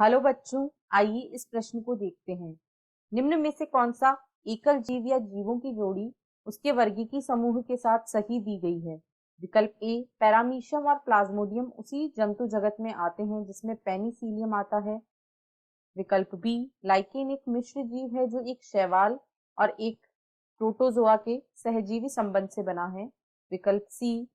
Hello बच्चों, आइए इस प्रश्न को देखते हैं। निम्न में से कौन सा एकल जीव या जीवों की जोड़ी उसके वर्गीकी समूह के साथ सही दी गई है? विकल्प ए, पैरामीशियम और प्लाज्मोडियम उसी जंतु जगत में आते हैं जिसमें पेनिसिलियम आता है। विकल्प बी, लाइकेन एक मिश्र जीव है जो एक शैवाल और एक प्रोटोजोआ के सहजीवी संबंध से बना है। विकल्प सी,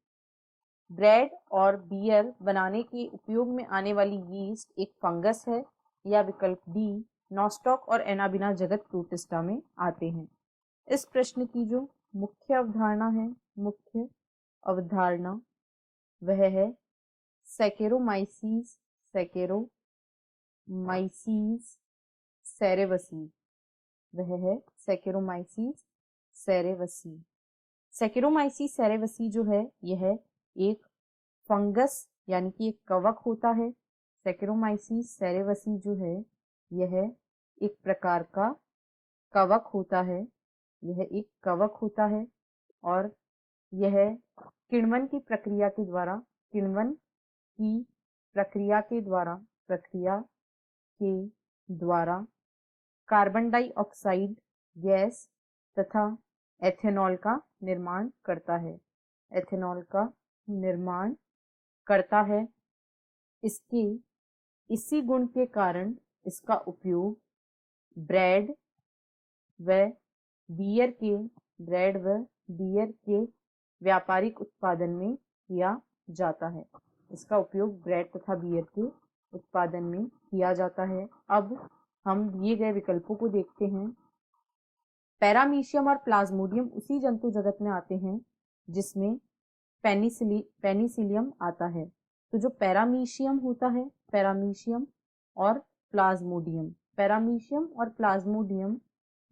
ब्रेड और बियर बनाने के उपयोग में आने वाली यीस्ट एक फंगस है। या विकल्प डी, नॉस्टॉक और एनाबिना जगत प्रोटिस्टा में आते हैं। इस प्रश्न की जो मुख्य अवधारणा वह है सैकेरोमाइसीस सेरेवसी। वह है सैकेरोमाइसीस सेरेवसी। सैकेरोमाइसीस सेरेवसी जो है यह एक फंगस यानी कि एक कवक होता है। सैकेरोमाइसीस सेरेवसी जो है यह एक प्रकार का कवक होता है। यह एक कवक होता है और यह किण्वन की प्रक्रिया के द्वारा कार्बन डाइऑक्साइड गैस तथा एथेनॉल का निर्माण करता है। इसके इसी गुण के कारण इसका उपयोग ब्रेड व बियर के व्यापारिक उत्पादन में किया जाता है। इसका उपयोग ब्रेड तथा बियर के उत्पादन में किया जाता है। अब हम दिए गए विकल्पों को देखते हैं। पैरामीशियम और प्लाज्मोडियम उसी जंतु जगत में आते हैं जिसमें पेनिसिलियम आता है। तो जो पैरामीशियम होता है, पैरामीशियम और प्लाज्मोडियम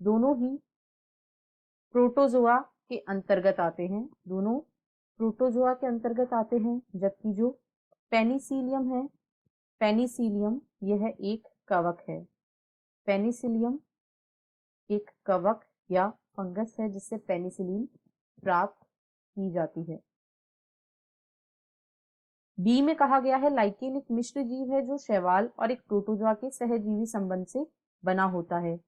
दोनों ही प्रोटोजोआ के अंतर्गत आते हैं। जबकि जो पेनिसिलियम है, पेनिसिलियम यह एक कवक है। पेनिसिलियम एक कवक या फंगस है जिससे पेनिसिलिन प्राप्त की जाती है। बी में कहा गया है लाइकेन एक मिश्र जीव है जो शैवाल और एक प्रोटोजोआ के सहजीवी संबंध से बना होता है।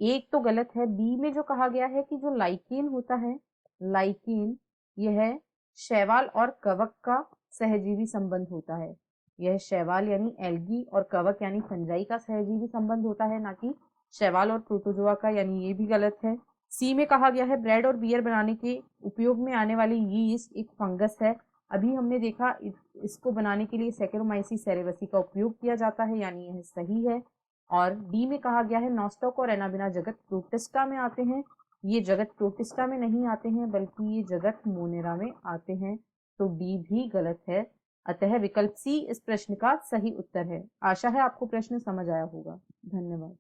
एक तो गलत है। बी में जो कहा गया है कि जो लाइकेन होता है, लाइकेन यह शैवाल और कवक का सहजीवी संबंध होता है। यह शैवाल यानी एल्गी और कवक यानी फंजाई का सहजीवी संबंध होता है, ना कि शैवाल और प्रोटोजोआ का, यानी ये भी गलत है। सी में कहा गया है ब्रेड और बियर बनाने के उपयोग में आने वाली यीस्ट एक फंगस है। अभी हमने देखा इसको बनाने के लिए सैकेरोमाइसीस सेरेवसी का उपयोग किया जाता है, यानी यह सही है। और डी में कहा गया है नॉस्टॉक और एनाबिना जगत प्रोटिस्टा में आते हैं। ये जगत प्रोटिस्टा में नहीं आते हैं बल्कि ये जगत मोनेरा में आते हैं। तो डी भी गलत है। अतः विकल्प सी इस प्रश्न का सही उत्तर है। आशा है आपको प्रश्न समझ आया होगा। धन्यवाद।